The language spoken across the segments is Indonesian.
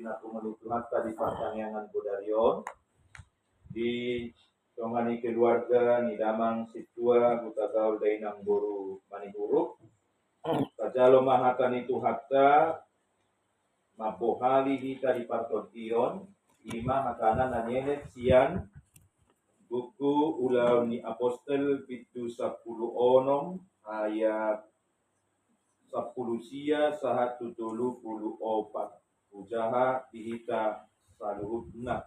pinatumuluto hatta di pertaniangan Budarion di tongani keluarga ni damang situa butagaul dainang guru manihuruk kajalo mahatan itu hatta mapohali hita di partotion ima makanan nanyenet sian buku ulau ni apostel pitu 10 onom ayat 10 sia sahatu 34 ujaha dihita saluhutna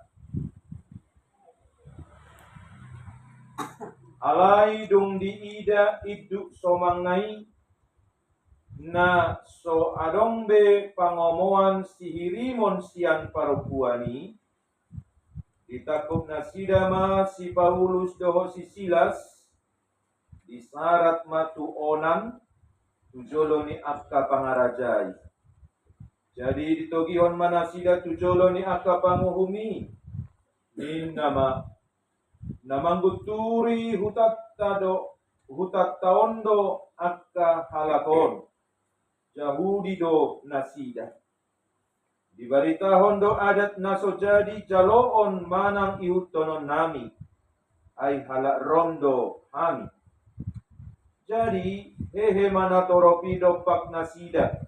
alai dung diida iduk somangai na so adongbe pangomoan sihirimon sian parupuani ditakup nasidama si Paulus doho si Silas disarat matu onan tujolo ni akka pangarajai. Jadi ditogihon manasida tujolo ni akka panguhumi min nama namangguturi hutat taondo akka halakon Yahudi do nasida. Dibaritahon do adat naso jadi jaloon manang ihutonon nami ay halak rondo hami. Jadi hehe mana toropido pak nasida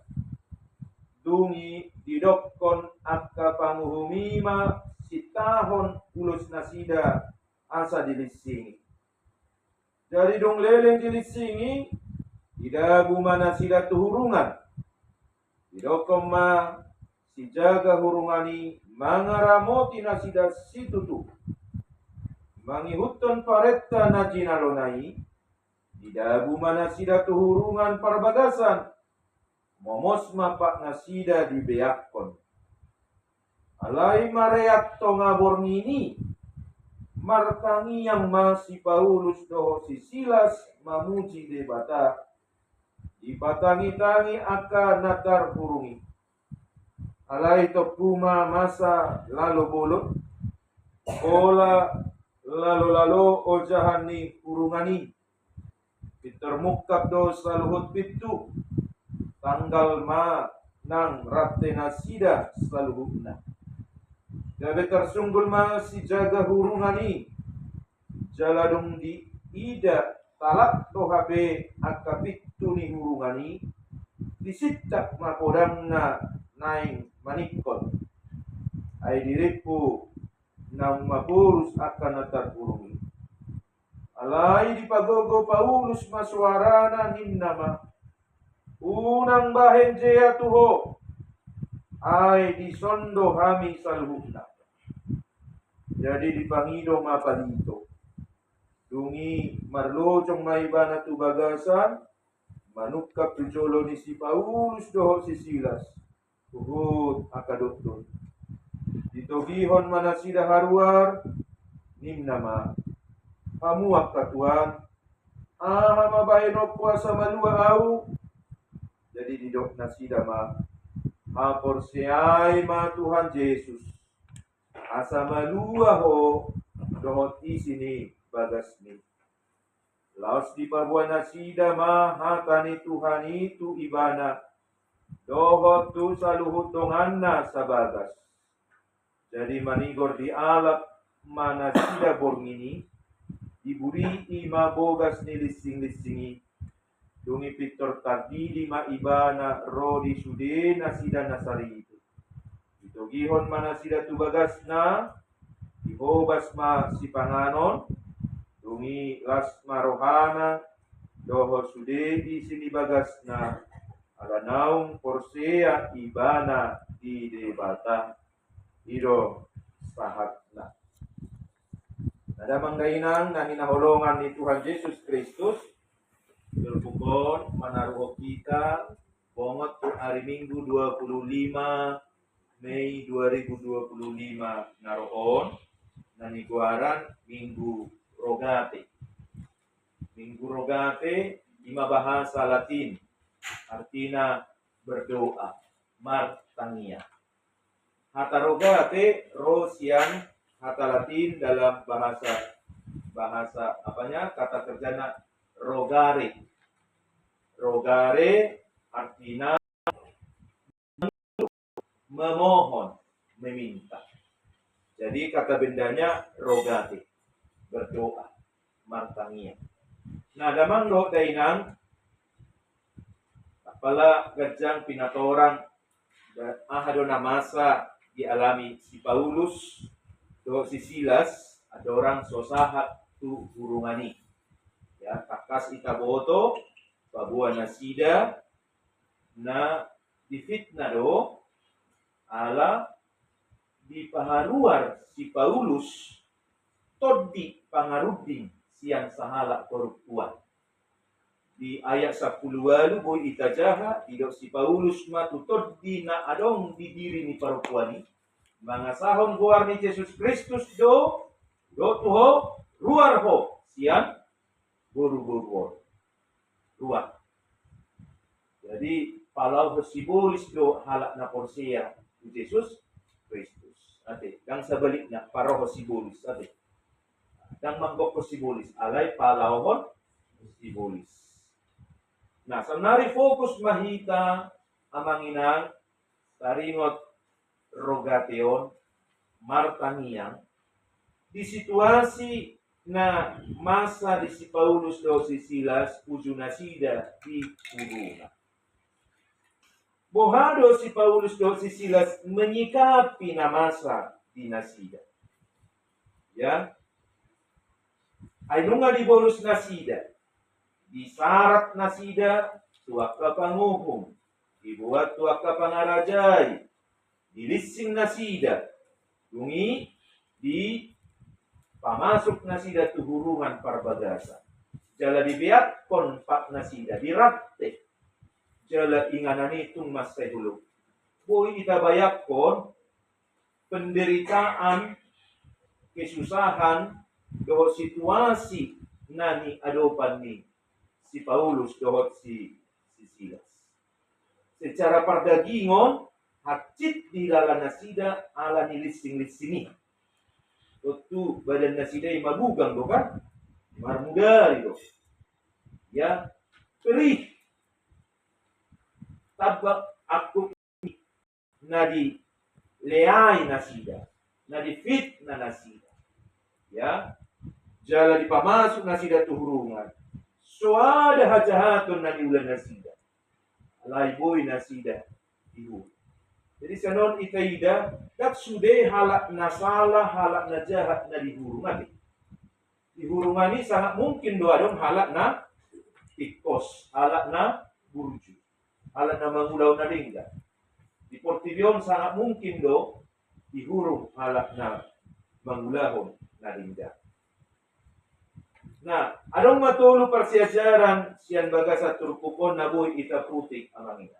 dungi didokon akka panguhumima sitahon ulus nasida asa dilisingi. Jadi dong leleng dilisingi idagu mana sida tuhurungan didokon ma si jaga hurungani mangaramoti nasida situtu mangihuton paretta najinalonai didabu mana sida tuhurungan parbagasan momos mapak nasida dibeakon alai mareat tongabor ngini martangi yang masih Paulus doho si Silas mamuji debata dipatangi-tangi akan natar hurungi alai topuma masa lalu bolot ola lalu ojahani hurungani pitermukap do saluhut pitu tanggal ma nang ratena sida saluhutna jabe tersunggul ma si jaga hurungani jaladung di ida talak do habe akapitu ni hurungani disitak makodangna naing manikon ay diripu nang mapurus akan natar hurungi alai dipagogo Paulus masuarana ninnama unang bahen jea tuho ay disondo hami salhumna jadi dipangido mapalito dungi marlojong maibana tu bagasan manukap tujolo ni si Paulus doho si Silas uhud akadotun ditogihon manasida haruar ninnama hamuak katuan mabaino puasa malua au jadi didok nasida ma haporseai ma Tuhan Yesus asa malua ho dohot isini bagasni laos di pabuan nasida ma hatani Tuhan itu ibana dohot tu saluhut donganna sabagas jadi manigor di alap manasida borngini diburi ima bogas ni lising-lisingi dungi pitor tadi lima ibana rodi sude nasida nasari itu ditogihon manasida tubagasna dihobas ma si panganon dungi las marohana doho sude di sini bagasna ala naung porsea ibana di debata ido sahatna ada manggainang nani naholongan ni Tuhan Yesus Kristus berpukon manaruh kita bongot tu hari Minggu 25 Mei 2025 naroon nani guaran Minggu Rogate. Minggu Rogate lima bahasa Latin artinya berdoa martangia. Kata Rogate rosian kata Latin dalam bahasa apanya kata kerjanya rogare. Rogare artinya memohon kata bendanya rogate, berdoa, martangia. Nah, damang do dainang apala gajang pinatorang dan ahado na masa dialami si Paulus do si Silas ada orang sosahat tu hurungani. Ya, kakas itaboto pabuan nasida na difitna do ala dipaharuar si Paulus todi pangaruding siang sahala koruptuan. Di ayat 10 boy itajaha idok si Paulus matutod di na adong di diri ni parupuani mga sahom guar ni Jesus Kristus do tuho ruar ho siang guru-guru ruar. Jadi palau simbolis do halak na porsia ni Jesus Kristus. Ate, dang sebaliknya paroho simbolis ate. Dang manggok simbolis alay palawon simbolis. Nah, sanari fokus mahita amanginang taringot rogateon martangiang di situasi na masa di si Paulus do si Silas ujunasida di kurungan. Bohado si Paulus do si Silas menyikapi na masa di nasida. Ya, ainunga di bonus nasida. Disarat nasida tuaka panguhum, dibuat tuaka pangarajai, dilising nasida, dungi di pamasuk nasida tuhurungan parbagasa. Jala dibiat kon pak nasida diratte. Jala inganan itung mas dulu. Boy itabayak kon penderitaan, kesusahan, do situasi nani adopan ni si Paulus dohot si Silas. Secara perdagingon, hacit di dalam nasida ala nilising-lisini. Waktu badan nasida yang magugang do kan? Marmuda itu. Ya, perih. Tabak aku nadi leai nasida. Nadi fit na nasida. Ya, jala dipamasuk nasida tuhurungan. So ada hajahatun na diulan nasida. Alay boy nasida ihu. Jadi sanon itaida dak sude halak nasala halak na jahat na dihurungan. Dihurungan ini sangat mungkin doa dong halak na tikos, halak na burju, halak na mangulau na lingga. Di Portivion sangat mungkin do dihurung halak na mangulahon na lingga. Nah, adong matulu persiajaran sian bagasa turpukon nabuhi ita putik amangina.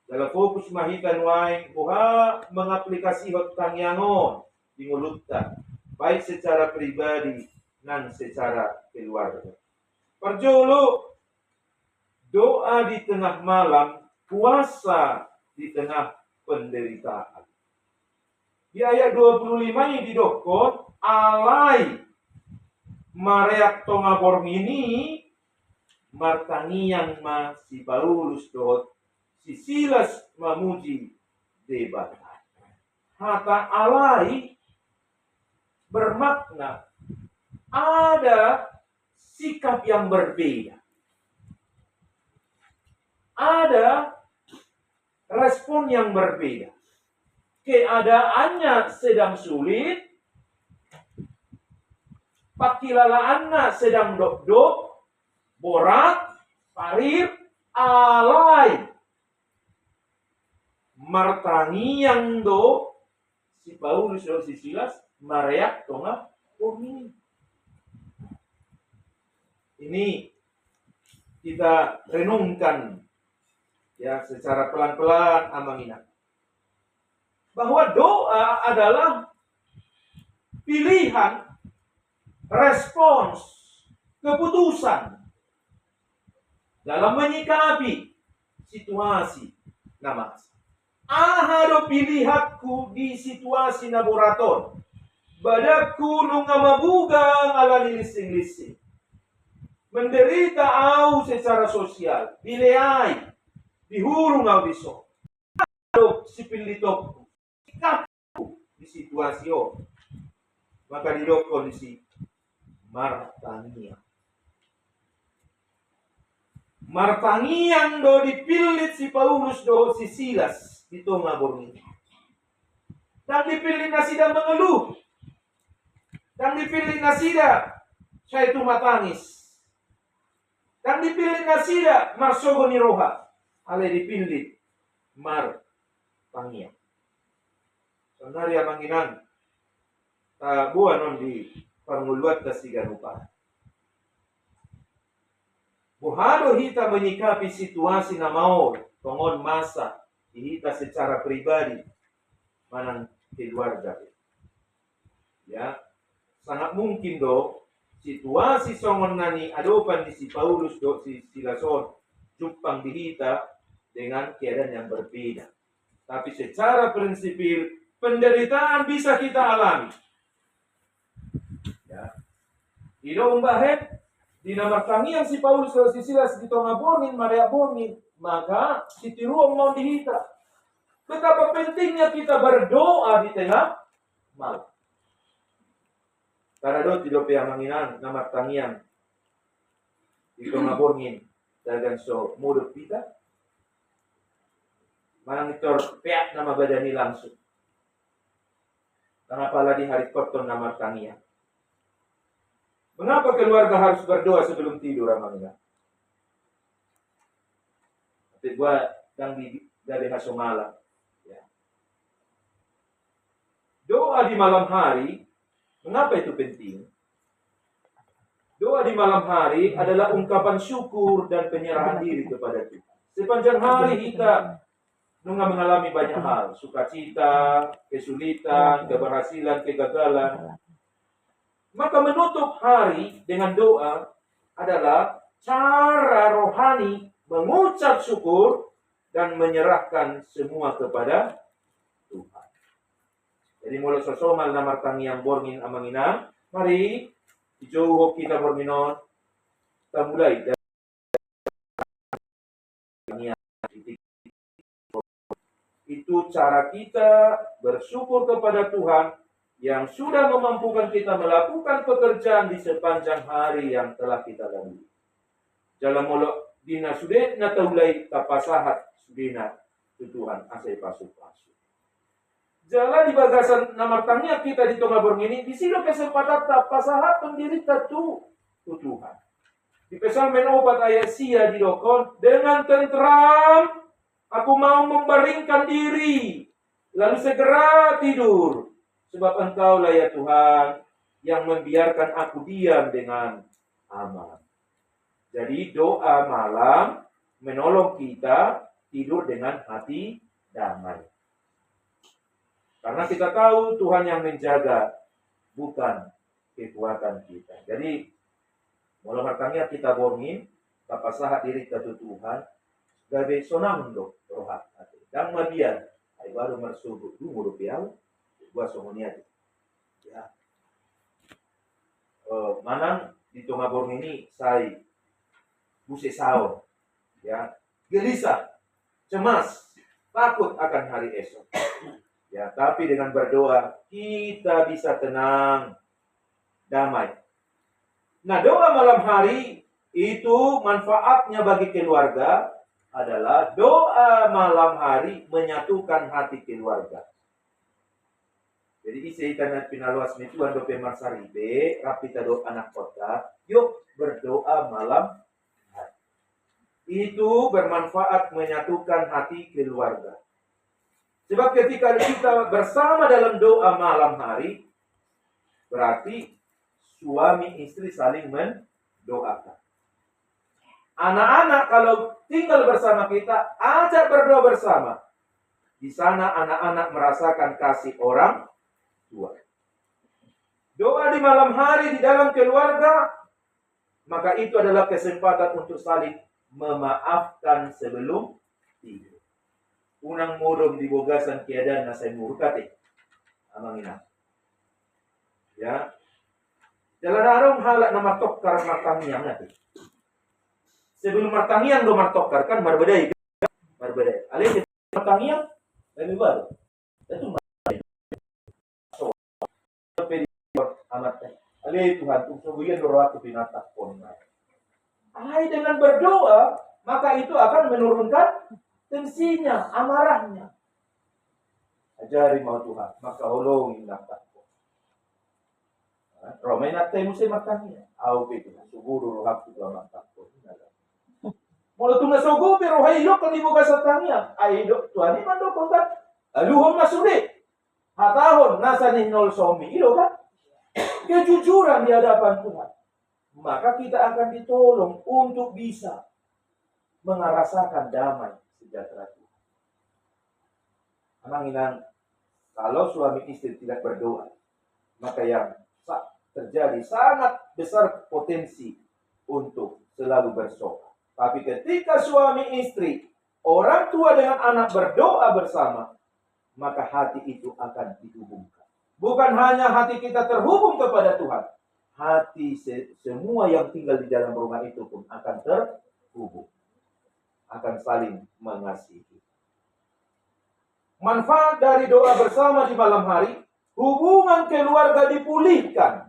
Dalam fokus mahitan wain buha mengaplikasi hot tangyangon di ngulutta, baik secara pribadi dan secara keluarga. Perjolo doa di tengah malam, puasa di tengah penderitaan. Di ayat 25 ini didokon alai mareak tonga bormini martangiang ma si Paulus dot si Silas mamuji debat. Hata alai bermakna ada sikap yang berbeda. Ada respon yang berbeda. Keadaannya sedang sulit, pakilalaanna sedang dok-dok, borat, parir, alai. Martangiang do, si Paulus do si Silas, mareak tonga ini. Ini kita renungkan ya secara pelan-pelan amangina. Bahwa doa adalah pilihan, respons, keputusan dalam menyikapi situasi namas. Ahado pilihatku di situasi laborator. Badaku nunga mabugang ala lising-lising. Menderita au secara sosial. Dileai. Dihurung au diso. Adok sipil ditokku. Sikapku di situasi maka dilo kondisi martangia. Martangiang do dipilit si Paulus do si Silas dito nga borni. Nang dipilit na sila mengeluh. Nang dipilit na sila siya tumatangis. Nang dipilit na sila marsogo ni roha. Ale dipilit martangiang. Sanari amanginan buwan non di panguluat na si ganupa. Buhado hita menyikapi situasi na mau tungod masa hita secara pribadi manang keluarga. Ya, sangat mungkin do situasi songon nani adopan di si Paulus do si Silason jumpang dihita dengan keadaan yang berbeda. Tapi secara prinsipil penderitaan bisa kita alami. Ya. Ino umbahet di nama tangian si Paulus dan si Silas di tonga bonin, Maria bonin, maka si tiruang mau dihita. Betapa pentingnya kita berdoa di tengah malam. Karena do tidak yang menginan nama tangian di tonga bonin dan so mulut kita. Manang itor peak nama badani langsung. Kenapa lagi hari koton nama tangian? Mengapa keluarga harus berdoa sebelum tidur, Amanda? Tapi gua dan dari malam. Ya. Doa di malam hari, mengapa itu penting? Doa di malam hari adalah ungkapan syukur dan penyerahan diri kepada Tuhan. Sepanjang hari kita mengalami banyak hal, sukacita, kesulitan, keberhasilan, kegagalan. Maka menutup hari dengan doa adalah cara rohani mengucap syukur dan menyerahkan semua kepada Tuhan. Jadi mulai sosomal namar tangiang borngin amanginam, mari jauh kita bornginon, kita mulai dari itu cara kita bersyukur kepada Tuhan yang sudah memampukan kita melakukan pekerjaan di sepanjang hari yang telah kita lalui. Dalam molok dina sudah na taulay kapasahat sudina Tuhan asai pasu-pasu. Jalan di bagasan namartangnya kita di tonga borngini di sini kesempatan pasahat pendirita Tuhan. Di pesan menobat ayat sia di dokon dengan tentram aku mau membaringkan diri lalu segera tidur. Sebab Engkaulah ya Tuhan yang membiarkan aku diam dengan aman. Jadi doa malam menolong kita tidur dengan hati damai. Karena kita tahu Tuhan yang menjaga, bukan kekuatan kita. Jadi malam hartanya kita borngin, kapasahat diri ke Tuhan, gabe sonang do rohat. Dan mabian, ay baru marsugo dulu rupiah. Gua somonia ya. Manang di Tongabor ini saya busi sao ya, gelisah, cemas, takut akan hari esok. Ya, tapi dengan berdoa kita bisa tenang, damai. Nah, doa malam hari itu manfaatnya bagi keluarga adalah doa malam hari menyatukan hati keluarga. Jadi isi karena pinaluas itu ando pemarsari be rapita do anak kota, yuk berdoa malam hari. Itu bermanfaat menyatukan hati keluarga. Sebab ketika kita bersama dalam doa malam hari, berarti suami istri saling mendoakan. Anak-anak kalau tinggal bersama kita, ajak berdoa bersama. Di sana anak-anak merasakan kasih orang tua. Doa di malam hari di dalam keluarga, maka itu adalah kesempatan untuk saling memaafkan sebelum tidur. Unang modom di bogasan keadaan na say murukate. Amang ina. Ya. Jalan arong halak na matokar martangiang natin. Sebelum martangiang do martokar kan berbeda. Berbeda. Alin martangiang lebih baru. Itu amat. Ali Tuhan, tungguin doa tu binatang pun. Dengan berdoa, maka itu akan menurunkan tensinya, amarahnya. Ajari mau Tuhan, maka holongin natak. Romai natai musim matangnya. Au betul, suguru rohak tu matak pun. Mula tu nasugo pero haylo kan ibu kasatangnya. Aido Tuhan ni mando kontak. Aluhon masulit. Hatahon nasa ni nol somi. Ilo kan? Kejujuran di hadapan Tuhan. Maka kita akan ditolong untuk bisa merasakan damai sejahtera Tuhan. Amanginan, kalau suami istri tidak berdoa, maka yang terjadi sangat besar potensi untuk selalu bersoal. Tapi ketika suami istri, orang tua dengan anak berdoa bersama, maka hati itu akan dihubungkan. Bukan hanya hati kita terhubung kepada Tuhan, hati semua yang tinggal di dalam rumah itu pun akan terhubung, akan saling mengasihi. Manfaat dari doa bersama di malam hari, hubungan keluarga dipulihkan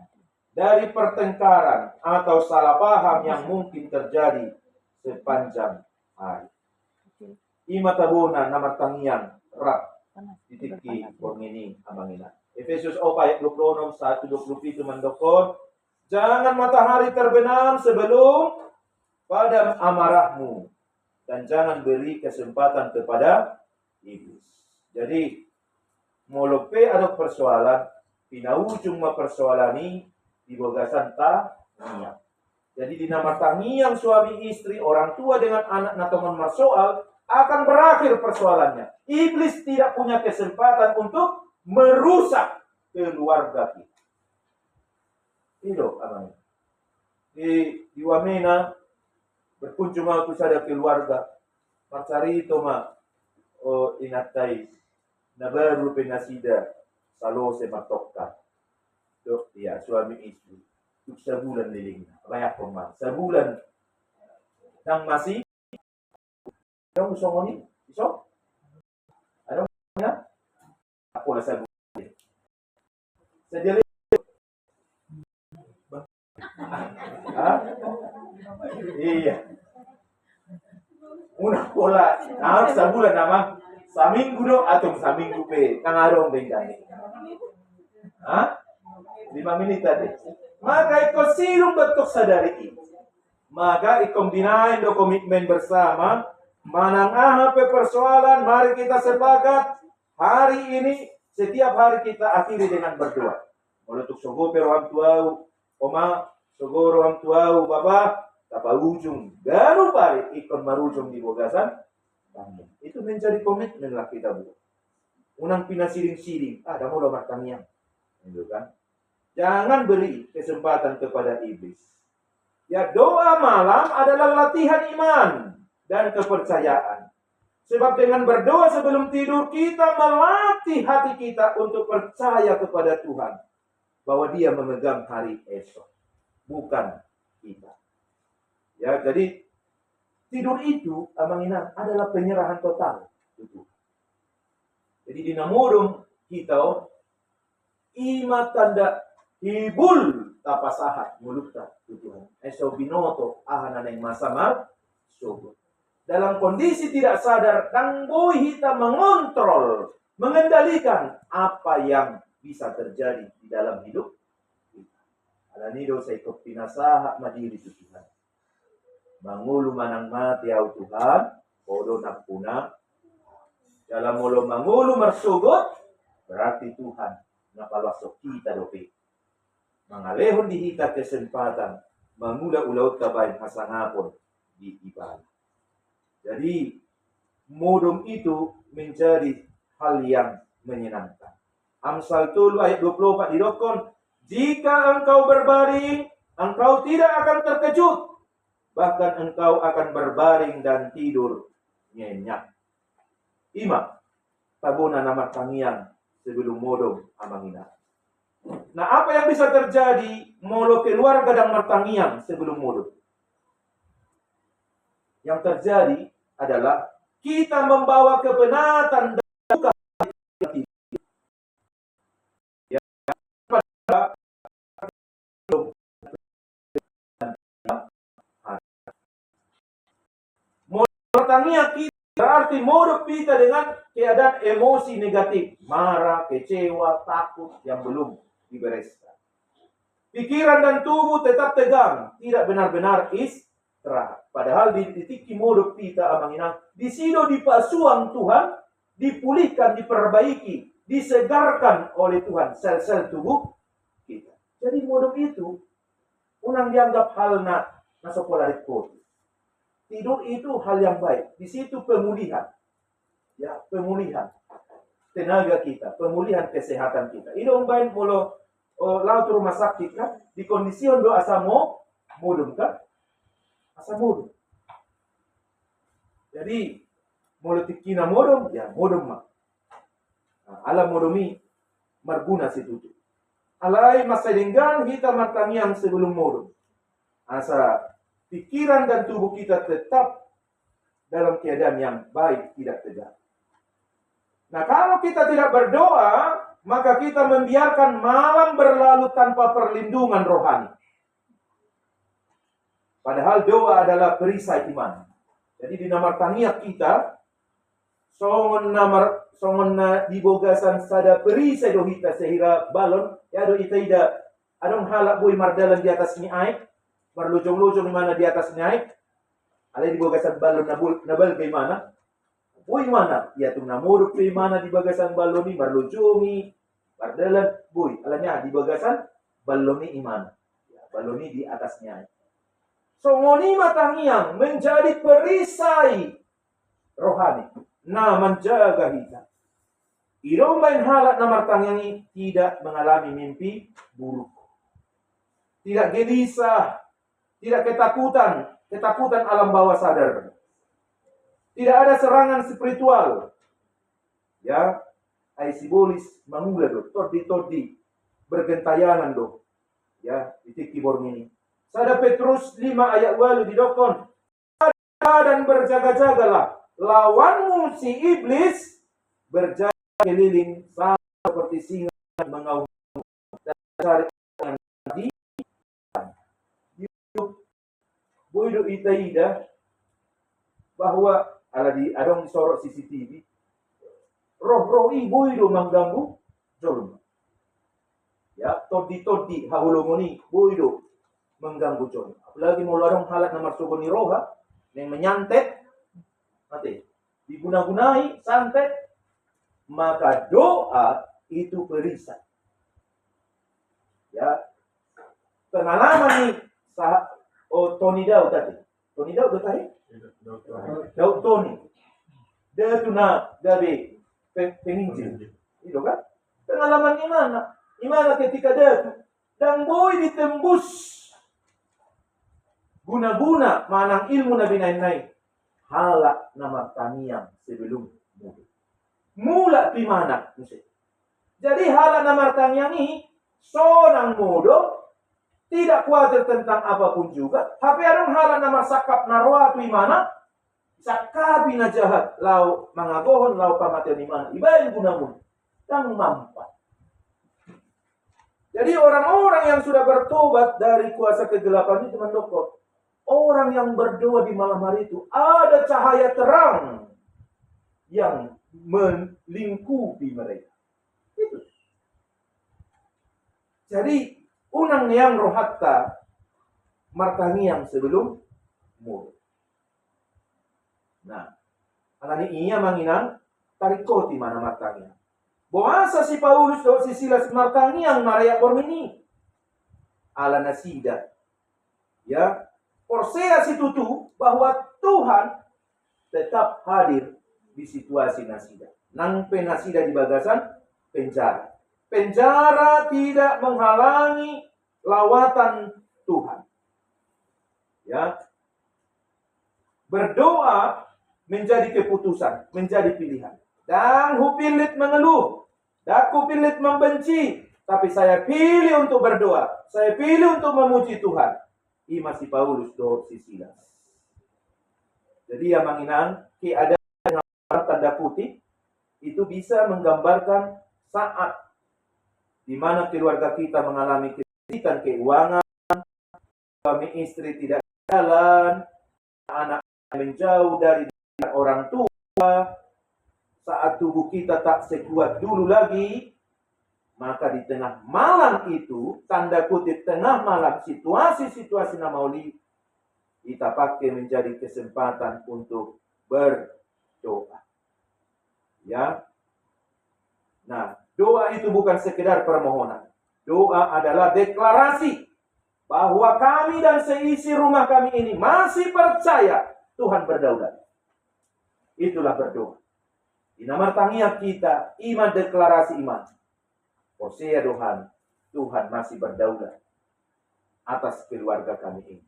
dari pertengkaran atau salah paham yang mungkin terjadi sepanjang hari. Ima tabuna nama tangian rap titiki pengini amangina. Efesus 4 ayat 26 1:27 mendokon, jangan matahari terbenam sebelum padam amarahmu, dan jangan beri kesempatan kepada iblis. Jadi, molope ada persoalan, pinaujung ma persoalan ini dibogasan tangian. Jadi di nama tangian suami istri, orang tua dengan anak na teman bersoal, akan berakhir persoalannya. Iblis tidak punya kesempatan untuk merusak keluarga kita. Itu abang. Di Wamena berkunjung aku sada keluarga. Macari itu mah inatai na baru penasida salo sematokka. Dok, ya suami istri. Untuk sebulan lilingnya. Banyak pemang. Sebulan nang masih dong songoni iso ano na ako na sa sejali iya una pola sa bulan naman sa minggu do atong sa minggu pe nangarong bengani 5 menit tadi maka ikaw silong betok sa dari ini maka ikombinain do komitmen bersama. Manang persoalan, mari kita sepakat hari ini, setiap hari kita akhiri dengan berdoa. Untuk sogo orang tuau, oma, sogo orang tuau, bapa, tapa ujung, garu balik ikon marujung di bogasan. Itu menjadi komitmen lah kita buat. Unang pinasiring-siring, ada mula matangnya. Itu kan? Jangan beri kesempatan kepada iblis. Ya, doa malam adalah latihan iman dan kepercayaan. Sebab dengan berdoa sebelum tidur, kita melatih hati kita untuk percaya kepada Tuhan. Bahwa Dia memegang hari esok. Bukan kita. Ya, jadi tidur itu, amanginan, adalah penyerahan total. Jadi dinamurung kita, ima tanda hibul tapasahat mulukta Tuhan. Esok binoto ahanan yang masamar subut. Dalam kondisi tidak sadar, tanggui kita mengontrol, mengendalikan apa yang bisa terjadi di dalam hidup kita. Alanido sa ikut pinasaha madiri tu Tuhan. Mangulu manang mati au Tuhan, podo nakpuna. Dalam mulo mangulu mersugot, berarti Tuhan napalwasok kita dope. Mangalehon di kita kesempatan, mangula ulaut kabain hasangapon di ibadah. Jadi, modum itu menjadi hal yang menyenangkan. Amsal 3 ayat 24 didokon, jika engkau berbaring, engkau tidak akan terkejut. Bahkan engkau akan berbaring dan tidur nyenyak. Ima, tabuna nama tangian sebelum modum amangina. Nah, apa yang bisa terjadi molo keluarga dan mertangian sebelum modum? Yang terjadi adalah kita membawa kepenatan dan duka namartangia kita berarti modok kita dengan keadaan emosi negatif, marah, kecewa, takut yang belum dibereskan. Pikiran dan tubuh tetap tegang, tidak benar-benar istirahat. Padahal di titik modok kita amanginang, di sido dipasuang Tuhan, dipulihkan, diperbaiki, disegarkan oleh Tuhan sel-sel tubuh kita. Jadi modok itu unang dianggap hal na sekolah repot. Tidur itu hal yang baik. Di situ pemulihan. Ya, pemulihan tenaga kita, pemulihan kesehatan kita. Ini umbain mulu laut rumah sakit kan, di kondisi do asamo mudum kan? Asa mudum. Jadi mulu tikina mudum, ya mudum mah. Alam mudumi marguna situ. Alai masalinggan kita martangiang sebelum mudum. Asa pikiran dan tubuh kita tetap dalam keadaan yang baik, tidak tegang. Nah, kalau kita tidak berdoa, maka kita membiarkan malam berlalu tanpa perlindungan rohani. Padahal doa adalah perisai iman. Jadi di namartangia kita, songon na dibogasan sada perisai dohita sehingga balon, ya do ita ida, adong halak boy mardalan di atas ni aik, marlujong-lujong di mana di atas ni aik, alay dibogasan balon nabal kay mana? Boy mana? Ya tung namuruk kay mana di bagasan balon ni marlujungi, mardalan boy. Alanya di bagasan balon ni imana. Ya, balon ni di atasnya. So ngoni matangiang menjadi perisai rohani. Na menjaga kita. Irong main halat na martangiang tidak mengalami mimpi buruk. Tidak gelisah, tidak ketakutan alam bawah sadar. Tidak ada serangan spiritual. Ya, ay sibolis mangula do, todi bergentayangan do. Ya, itik kibor ini. Sada Petrus 5 ayat 8 didokon. Dan berjaga-jagalah. Lawanmu si iblis berjaga keliling sama seperti singa mengaum dan cari di boydo itaida bahwa adong sorot CCTV roh-roh boydo mengganggu jolma. Ya, todi hahulungoni boydo mengganggu jolma. Apalagi mau larong halat na marsugoni roha yang menyantet mati diguna-gunai santet, maka doa itu perisai. Ya, pengalaman nih Tony Daud tadi. Tony Daud tadi? Daud Tony. Dia tuna gabe penginjil. Itu kan? Pengalaman Imana ketika dia dan boy ditembus guna-guna manang ilmu Nabi Nain halak nama taniang sebelum mula di mana? Jadi halak nama taniang ini sonang modo tidak khawatir tentang apapun juga. Tapi ada halak nama sakap narwa tu mana? Sakabi na jahat lau mangagohon lau pamatian di mana? Ibayin gunamun dan mampat. Jadi orang-orang yang sudah bertobat dari kuasa kegelapan itu mendokot. Orang yang berdoa di malam hari itu ada cahaya terang yang melingkupi mereka. Itu. Jadi unang yang rohatta martangiang sebelum mulut. Nah, alani iya manginang tarikoti mana martangiang. Boasa si Paulus do si Silas martangiang maraya pormini. Ala nasida. Ya, Porsea si tutu bahwa Tuhan tetap hadir di situasi nasida. Nang penasida di bagasan penjara. Penjara tidak menghalangi lawatan Tuhan. Ya. Berdoa menjadi keputusan, menjadi pilihan. Dan hupilit mengeluh, daku pilit membenci, tapi saya pilih untuk berdoa. Saya pilih untuk memuji Tuhan. Ima si Paulus do si Silas. Jadi yang menginang keadaan tanda kutip itu bisa menggambarkan saat di mana keluarga kita mengalami kesulitan keuangan, suami istri tidak jalan, anak menjauh dari orang tua, saat tubuh kita tak sekuat dulu lagi, maka di tengah malam itu, tanda kutip tengah malam, situasi-situasi namauli, kita pakai menjadi kesempatan untuk berdoa. Ya. Nah, doa itu bukan sekedar permohonan. Doa adalah deklarasi bahwa kami dan seisi rumah kami ini masih percaya Tuhan berdaulat. Itulah berdoa. Di nama tangiyah kita, iman deklarasi iman. Hosea Tuhan masih berdaulat atas keluarga kami ini.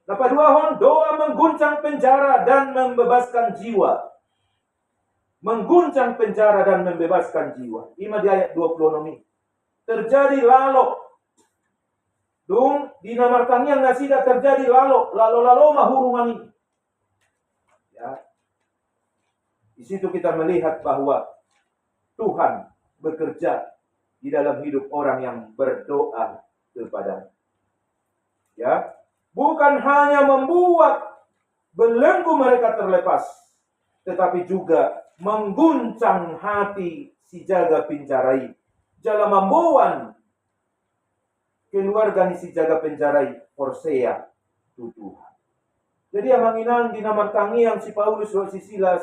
Dapat dua, doa mengguncang penjara dan membebaskan jiwa. Mengguncang penjara dan membebaskan jiwa. Ima di ayat 26. Terjadi lalu. Dung di nama tangiyang nasida terjadi lalu mahurungan ini. Ya. Di situ kita melihat bahwa Tuhan bekerja di dalam hidup orang yang berdoa kepada-Nya. Ya. Bukan hanya membuat belenggu mereka terlepas, tetapi juga mengguncang hati si jaga penjarai. Jala membuat keluarga ni si jaga penjarai Hosea tu Tuhan. Jadi amanginan di nama tangiyang si Paulus dan si Silas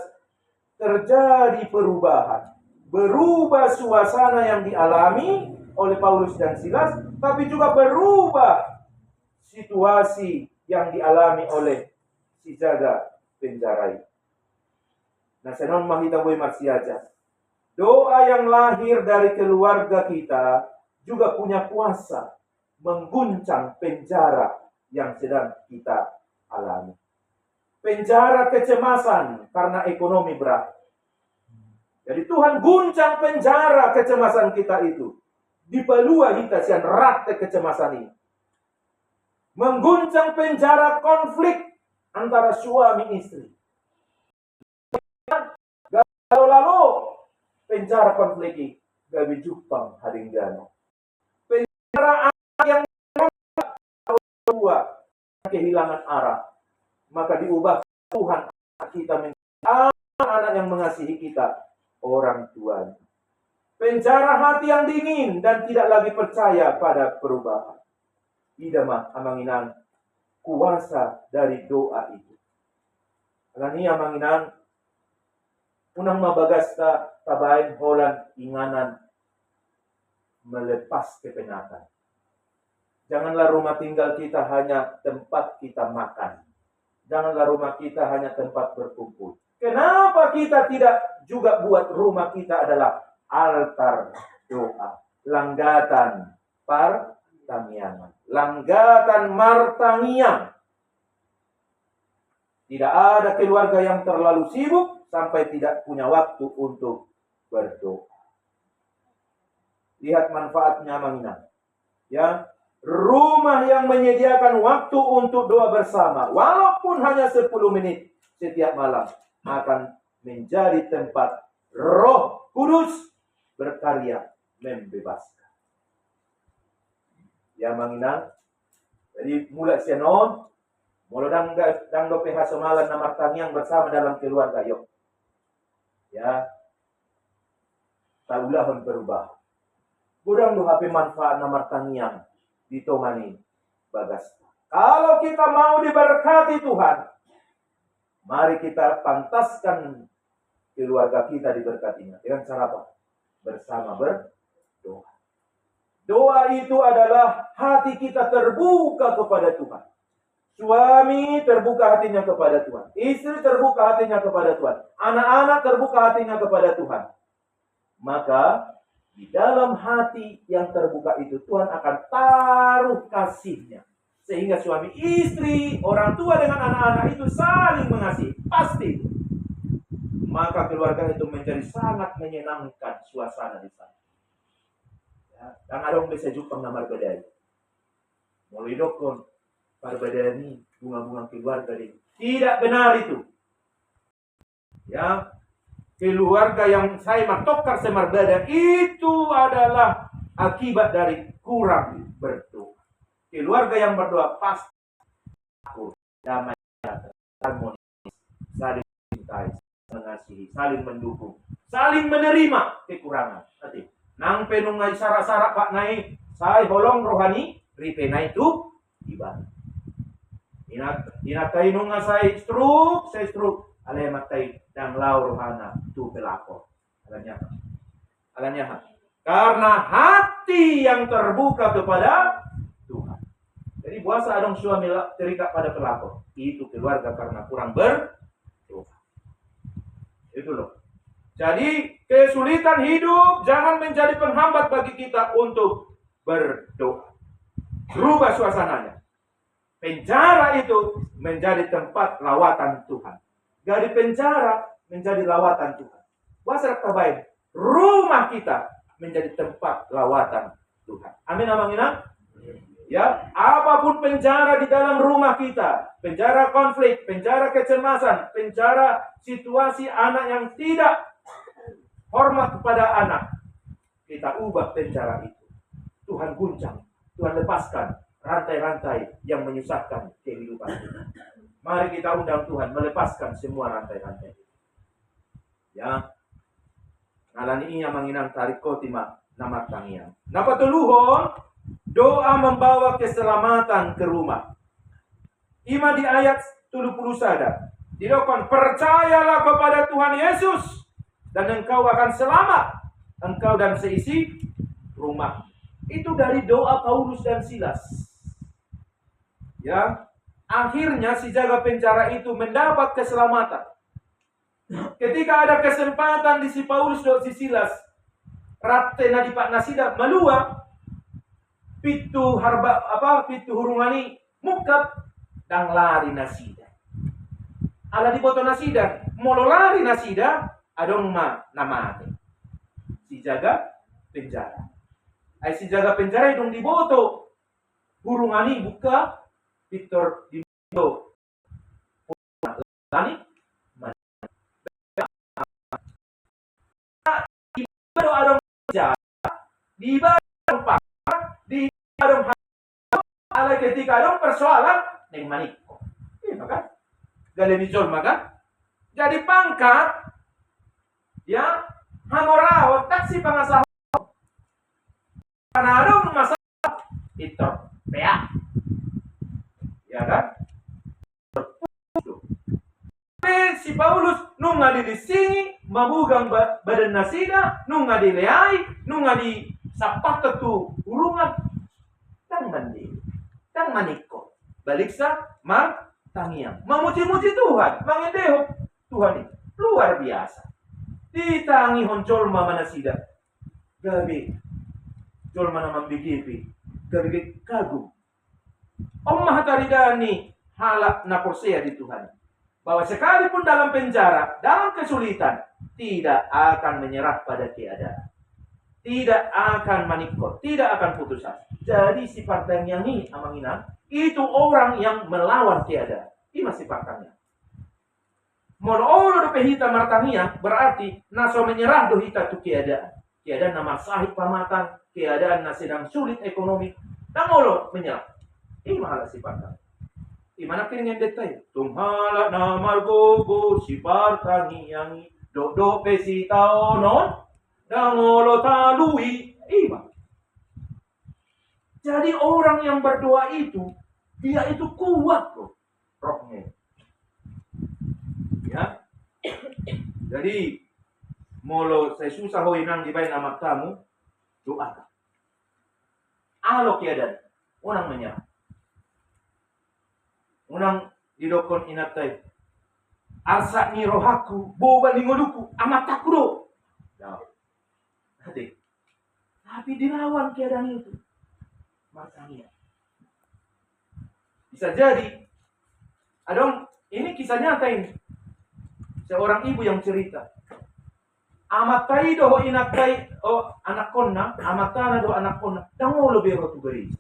terjadi perubahan. Berubah suasana yang dialami oleh Paulus dan Silas, tapi juga berubah situasi yang dialami oleh si jaga penjarai. Nah, senon mahita boy marsiaja. Doa yang lahir dari keluarga kita juga punya kuasa mengguncang penjara yang sedang kita alami. Penjara kecemasan karena ekonomi berat. Jadi Tuhan guncang penjara kecemasan kita itu. Dipelua kita sian rate kecemasan ini. Mengguncang penjara konflik antara suami istri. Lalu penjara konflik ini gabi jupang haringgano. Penjara yang dua kehilangan arah, maka diubah Tuhan kita menjadi anak yang mengasihi kita, orang tua. Penjara hati yang dingin dan tidak lagi percaya pada perubahan. Idamah amanginan kuasa dari doa itu. Alani amanginan unang mabagasta tabain holan inganan melepas kepenatan. Janganlah rumah tinggal kita hanya tempat kita makan. Janganlah rumah kita hanya tempat berkumpul. Kenapa kita tidak juga buat rumah kita adalah altar doa, langgatan pertamiangan, langgatan martangiang. Tidak ada keluarga yang terlalu sibuk sampai tidak punya waktu untuk berdoa. Lihat manfaatnya amanginan. Ya, rumah yang menyediakan waktu untuk doa bersama, walaupun hanya 10 menit setiap malam, akan menjadi tempat Roh Kudus berkarya membebaskan. Ya manginan. Jadi mulai sianon, mulai dang do PH semalan nama tangiyang bersama dalam keluarga yuk. Ya. Taulahon berubah. Kurang do HP manfaat nama tangiyang ditongani bagas. Kalau kita mau diberkati Tuhan, mari kita pantaskan keluarga kita diberkatinya. Dengan cara apa? Bersama berdoa. Doa itu adalah hati kita terbuka kepada Tuhan. Suami terbuka hatinya kepada Tuhan. Istri terbuka hatinya kepada Tuhan. Anak-anak terbuka hatinya kepada Tuhan. Maka di dalam hati yang terbuka itu Tuhan akan taruh kasih-Nya. Sehingga suami istri, orang tua dengan anak-anak itu saling mengasihi. Pasti. Maka keluarga itu menjadi sangat menyenangkan suasana di sana. Ya, dan adong bisa jupang nama berbeda. Mulai dokon, berbeda ini bunga-bunga keluarga ini. Tidak benar itu. Ya, keluarga yang saya matokar semarbeda itu adalah akibat dari kurang berdoa. Keluarga yang berdoa pasti damai, harmonis, saling mencintai, mengasihi, saling mendukung, saling menerima kekurangan. Nanti, nang penung ngai sara-sara pak nai, saya holong rohani, ripe nai tu ibadah. Inatai nunga saya struk, ale matai dan lau rohana tu pelako. Alanya. Karena hati yang terbuka kepada Tuhan. Jadi puasa adong suami terikat pada pelako. Itu keluarga karena kurang berdoa. Itu loh. Jadi kesulitan hidup jangan menjadi penghambat bagi kita untuk berdoa. Rubah suasananya. Penjara itu menjadi tempat lawatan Tuhan. Dari penjara menjadi lawatan Tuhan. Puasa terbaik. Rumah kita menjadi tempat lawatan Tuhan. Amin, amin, amin. Ya, apapun penjara di dalam rumah kita, penjara konflik, penjara kecemasan, penjara situasi anak yang tidak hormat kepada anak, kita ubah penjara itu. Tuhan guncang, Tuhan lepaskan rantai-rantai yang menyusahkan kehidupan kita. Mari kita undang Tuhan melepaskan semua rantai-rantai. Ya, ngalani iya manginang tarik kotima nama tangian. Napa tuluhon? Doa membawa keselamatan ke rumah. Ima di ayat 70 sada. Didokon, percayalah kepada Tuhan Yesus dan engkau akan selamat, engkau dan seisi rumah. Itu dari doa Paulus dan Silas. Ya, akhirnya si jaga penjara itu mendapat keselamatan. Ketika ada kesempatan di si Paulus dan si Silas, ratte na di Pak Nasida malua, pitu hurungani mukap dan lari nasida. Ala di foto nasida, molo lari nasida, adong namate. Si jaga penjara. Ay si jaga penjara dong di boto. Hurungani buka, pitor di boto. Lani, di boto adong penjara, di barang pak, di adong ala ketika adong persoalan neng maniko. Iya kan? Galenijol maka. Jadi pangkat ya hamorao taksi pangasah. Karena adong masalah itu PA. Ya kan? Si Paulus nunga di sini mabugang badan nasida, nunga di leai, nunga di sapak ketu urungan tang mandi tang maniko balik sa mar tangiang memuji-muji Tuhan mangendeho Tuhan ini luar biasa ditangi honcol mama nasida gabi jol mana mambigipi gabi kagum omah taridani halak na persea di Tuhan bahwa sekalipun dalam penjara dalam kesulitan tidak akan menyerah pada keadaan. Tidak akan manikot, tidak akan putus asa. Jadi sifat yang ini amanginan itu orang yang melawan keadaan. Ini sifatnya. Molo do pehita martania berarti naso menyerah do hita tu keadaan. Keadaan nama sahib pamatan, keadaan na sedang sulit ekonomi. Dan molo menyerah. Ini mahala sifatnya. Imana kiringin detail. Tumhala na margogo sifat yang do pesita non. Dangolo talui iman. Jadi orang yang berdoa itu, dia itu kuat loh rohnya. Ya. Jadi molo saya susah hoinang di bain amat kamu, doakan. Alo kiadan, unang menyerah. Unang didokon inatai. Arsa ni rohaku, boba ni ngoluku, amat aku do. Nah. Hati. Tapi dilawan keadaan itu. Makanya. Bisa jadi. Adong, ini kisah nyata ini. Seorang ibu yang cerita. Amatai doho inatai anak konna, amatana do anak konna. Dangolo bero tu gari.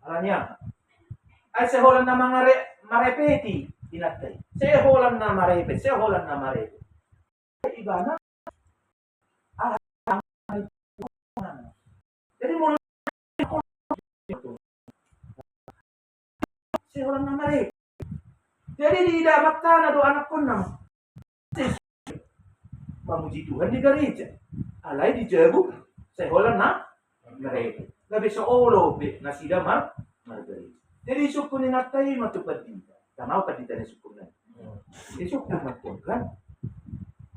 Alanya. Ay seholan na marepeti inatai. Seholan na marepet, seholan na marepet. Ibana jadi mulai si orang namare. Jadi Jadi tidak maktana do anak konam. Memuji Tuhan di gereja. Alai dijabu sehola na mereka. Gabi seolo be nasida margereja. Jadi sukunin natai matupad dinta. Tanaw kadita ni sukunan. Isukun matun kan.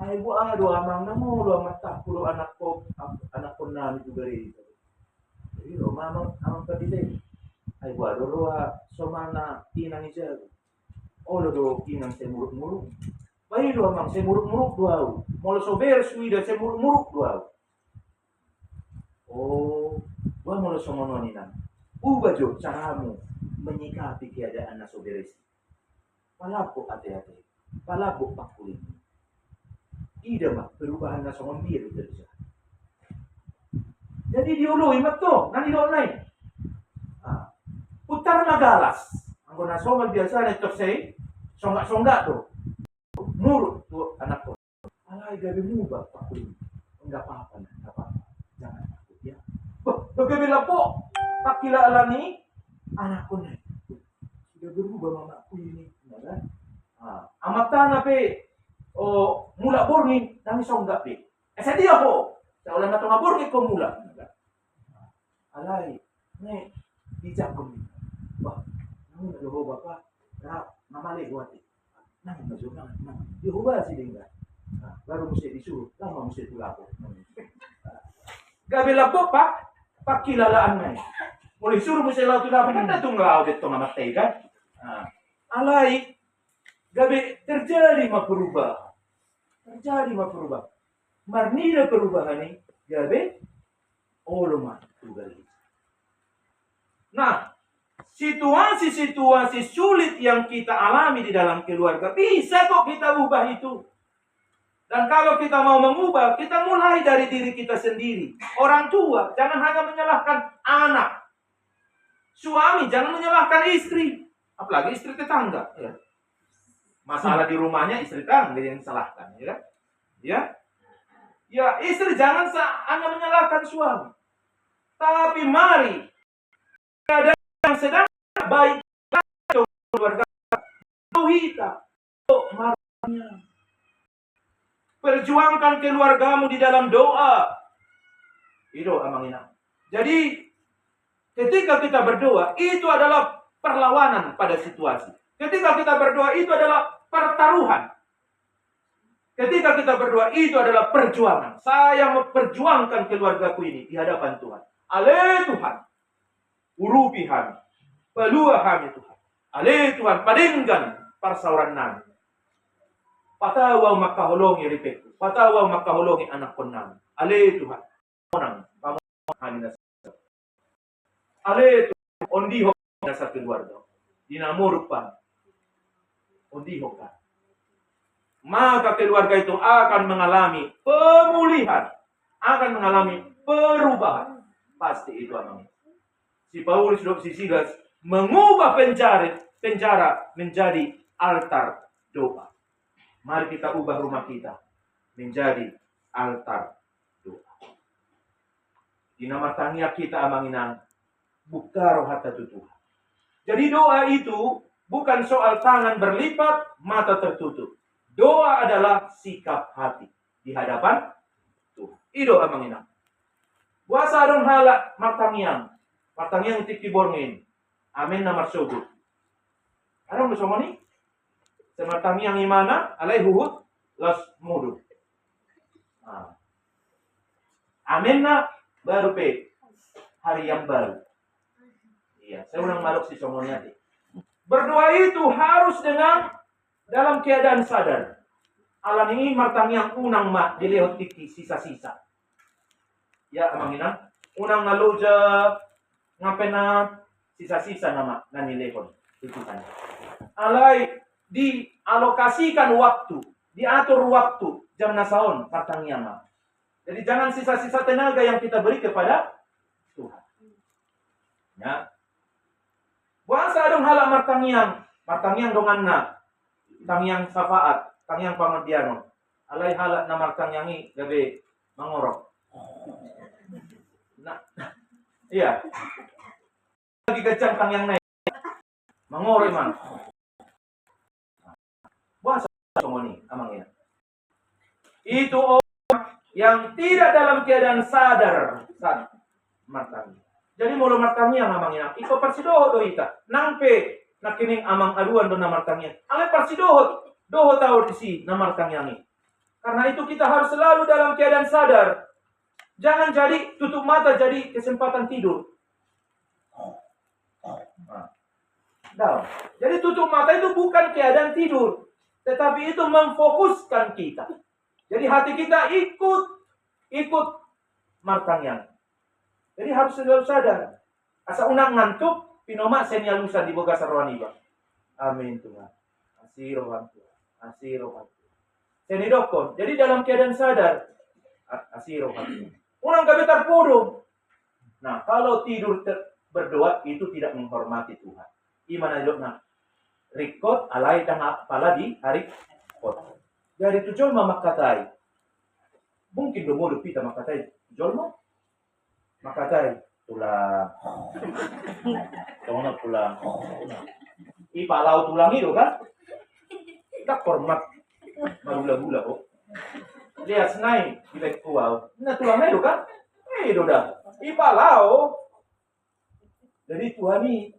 Ay buang do amang namo do mata pulo anak ko na di gereja. Jadi lo mamang amang kadita. Ay buang do somana inang ijabu. Olo do inang semuruk-muruk. Bayi do amang semuruk-muruk doau. Molo sober suida semuruk-muruk doau. Oh, gua molo somono ni nang. Ubah jo caramu menyikapi keadaan na soberes. Palabok hati-hati. Palabok pakuling. Ida mah perubahan na somon biru terjadi. Jadi diului mato, nani do lain. Putar magalas. Anggo na somal biasa na tosay, songgak tuh. Murut tuh anak ko. Alay gabi mubah pakuling. Enggak apa-apa, enggak apa-apa. Jangan takut ya. Bagaimana po? Pakilala ni anak ko na. Sudah berubah mamaku ini, kan? Amata na pe o mula borni nang songgak pe. Sa dia po. Sa ulan na to nga borni ko mula. Alay, ne bijak ko. Wah, nang Yehova pa. Namali buat. Nang majuna nang. Yehova si dingga. Baru mesti disuruh, lama mesti tulapo. Gabi labo pa, pakilalaan na. Mulai suruh mesti laut tulapo, kan datong laut ito mamatay kan? Alay, gabi terjadi perubahan. Terjadi perubahan. Marnida perubahan ini, gabi, oloma tugali. Nah, situasi-situasi sulit yang kita alami di dalam keluarga, bisa kok kita ubah itu. Dan kalau kita mau mengubah, kita mulai dari diri kita sendiri. Orang tua, jangan hanya menyalahkan anak. Suami, jangan menyalahkan istri. Apalagi istri tetangga. Ya. Masalah di rumahnya, istri tetangga yang salahkan. Ya, ya istri jangan hanya menyalahkan suami. Tapi mari, ada yang sedang baik keluarga kita. Marahnya. Perjuangkan keluargamu di dalam doa. Itu amangina. Jadi ketika kita berdoa, itu adalah perlawanan pada situasi. Ketika kita berdoa, itu adalah pertaruhan. Ketika kita berdoa, itu adalah perjuangan. Saya memperjuangkan keluargaku ini di hadapan Tuhan. Ale Tuhan, urupihan, peluahan Tuhan. Ale Tuhan, padinggan parsauran nami. Patawaw makahulongi ripetku. Patawaw makahulongi anak ko namin. Ale Tuhan. Onang pamuhanin na sa. Ale Tuhan. Ondiho na sa keluarga. Dinamuruk pa. Ondiho ka. Maka keluarga itu akan mengalami pemulihan. Akan mengalami perubahan. Pasti itu amang. Si Paulus dan si Silas mengubah penjara menjadi altar doa. Mari kita ubah rumah kita menjadi altar doa. Di nama tangnya kita amanginang buka rohata Tuhan. Jadi doa itu bukan soal tangan berlipat, mata tertutup. Doa adalah sikap hati di hadapan Tuhan. Itu amanginang. Buasa dong halak martangiang tiki borngin. Amin na marsugod. Anong gusto mo ni? Sematang yang imana alai huhut las mudu. Amin na baru pe hari yang baru. Iya, saya ulang maruk si somonya. Berdoa itu harus dalam keadaan sadar. Alam ini martang yang unang dilehot tiki sisa-sisa. Ya, amangina. Unang naluja ngapena sisa-sisa nama nanilehon tikisan. Alai dialokasikan waktu, diatur waktu jam nasaon partangnya. Jadi jangan sisa-sisa tenaga yang kita beri kepada Tuhan. Ya. Buasa dong halak martangyang donganna, tangyang safaat, tangyang pangodiano. Alay halak na martangyangi gabi mangorok. Nah, iya. Lagi kacang tangyang naik. Mangorok man. semua nih, amangnya. Itu orang yang tidak dalam keadaan sadar saat martangi. Jadi mulu martangi yang amangnya. Iko persidoho do ita. Nampe nakining amang aduan do namartangi. Ame persidoho. Doho tahu di si namartangi ini. Karena itu kita harus selalu dalam keadaan sadar. Jangan jadi tutup mata jadi kesempatan tidur. Nah, jadi tutup mata itu bukan keadaan tidur, tetapi itu memfokuskan kita. Jadi hati kita ikut martangyang. Jadi harus selalu sadar. Asa unang ngantuk, pinoma senyalusan di boga sarwani ba. Amin Tuhan. Asirohan Tuhan. Asirohan Tuhan. Senidokon. Jadi dalam keadaan sadar. Asirohan Tuhan. Unang kabetar podong. Nah, kalau tidur berdoa itu tidak menghormati Tuhan. Imana na rikot alay tang pala di hari kot. Dari tu jolma makatai. Mungkin domo pita makatai jolma. Makatai tulang. Tongna tulang. Ipalau tulang itu kan? Tak hormat magula-gula kok. Lihat senai kita kuau. Nah tulangnya itu kan? Itu dah. Ipalau. Jadi Tuhan ini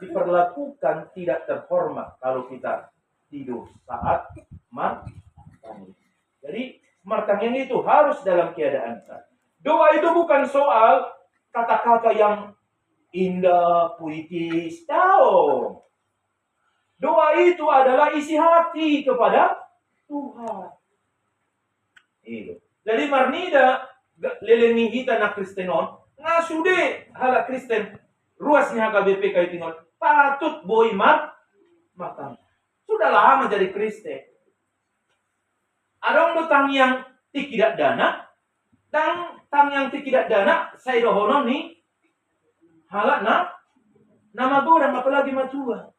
diperlakukan tidak terhormat kalau kita tidur saat martangi. Jadi martangi itu harus dalam keadaan sadar. Doa itu bukan soal kata-kata yang indah, puitis. Tahu. Doa itu adalah isi hati kepada Tuhan. Itu. Jadi marnida lelengi kita na Kristenon, ngasude hala Kristen ruasnya HKBP kayak tinggal patut boy matang. Sudah lama jadi Kristen. Ada orang yang tidak dana, dan tang yang tidak dana, saya dohonon nih, halak nama orang apalagi matua.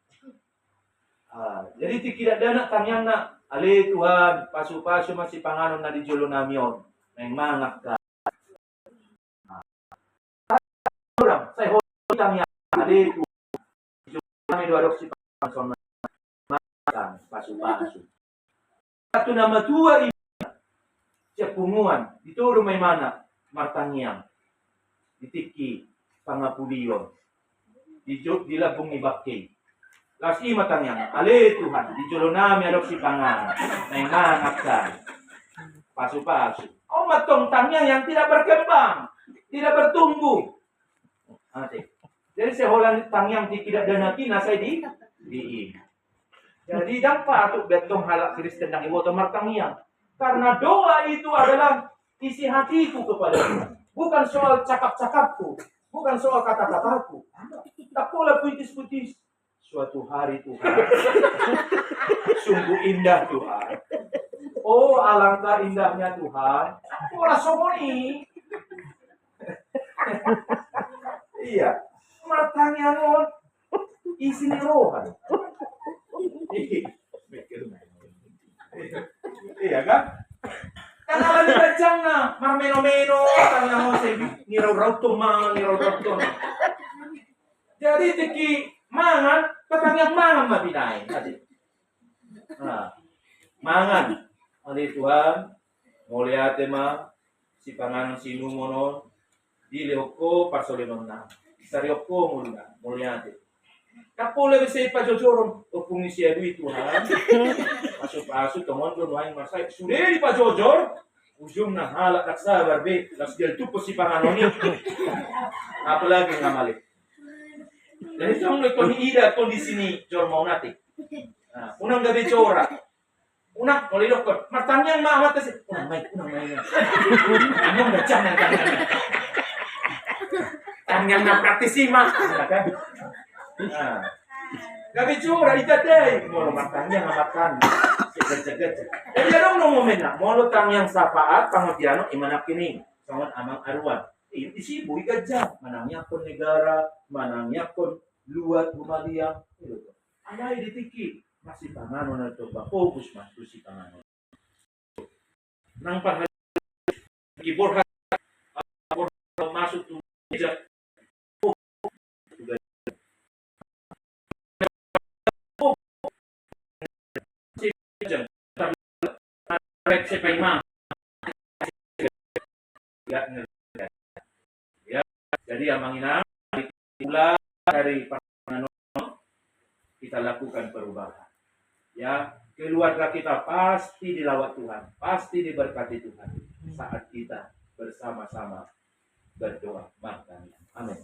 Jadi tidak dana tang yang na, ale Tuhan, pasu-pasu masih panganon na di jolo namion, memang ka. Orang, saya honon tang yang ale Tuhan, kami dua adopsi panganon pasu-pasu. Satu nama tua ini cepunguan dituru may mana martangyang ditiki pangapuliyon dilabong ni Bakkey lasi matangyang ale Tuhan di jolo nami adok si pangan may mangaksan pasu-pasu matong tangyang yang tidak berkembang tidak bertumbuh jadi seholan tangyang tidak danaki nasay di jadi dampak untuk betong halak Kristen dan ibu atau martangyang. Karena doa itu adalah isi hatiku kepada Tuhan. Bukan soal cakap-cakapku. Bukan soal kata-kataku. Tak pula puitis-puitis. Suatu hari Tuhan. Sungguh indah Tuhan. Oh alangkah indahnya Tuhan. Pola somoni. Iya. Martangyang isi rohan. Iya kan? Karena lagi bacang na, marmeno-meno, tanya mo sa niraw-raw tumang. Jadi tiki mangan, katanyang mangan mabinay. Mangan. Ali Tuhan, muliate ma, si panganon sinumonon, dilihok ko, parsolimon na. Isariok ko muna, muliate. Kapula bisa ipajojoron o kung siya Tuhan paso-paso tomon doon wain masay sudah ipajojor ujung na halak naksabar be las geltu po si panganoni apalagi nga mali jadi itong ito ni Ida kondisi ni Jor mau nati unang gabi chora unang kolilok ko martanyang maamat kasi unang may anong gacang ng tanyang na praktisima gabi cura itaday mo matangnya ngamakan seget-seget jadi ada momen na mo yang sapaat pangotiano imanak kini sangon amang arwan isibu ikadja manangnya kon negara manangnya kon luat bumalia itu alay ditiki masih pangano na to ba fokus mas si pangano nang pahal gibor masuk tu Imam. Ya, jadi yang menginap mulai dari kita lakukan perubahan. Ya, keluarga kita pasti dilawat Tuhan, pasti diberkati Tuhan saat kita bersama-sama berdoa. Amin.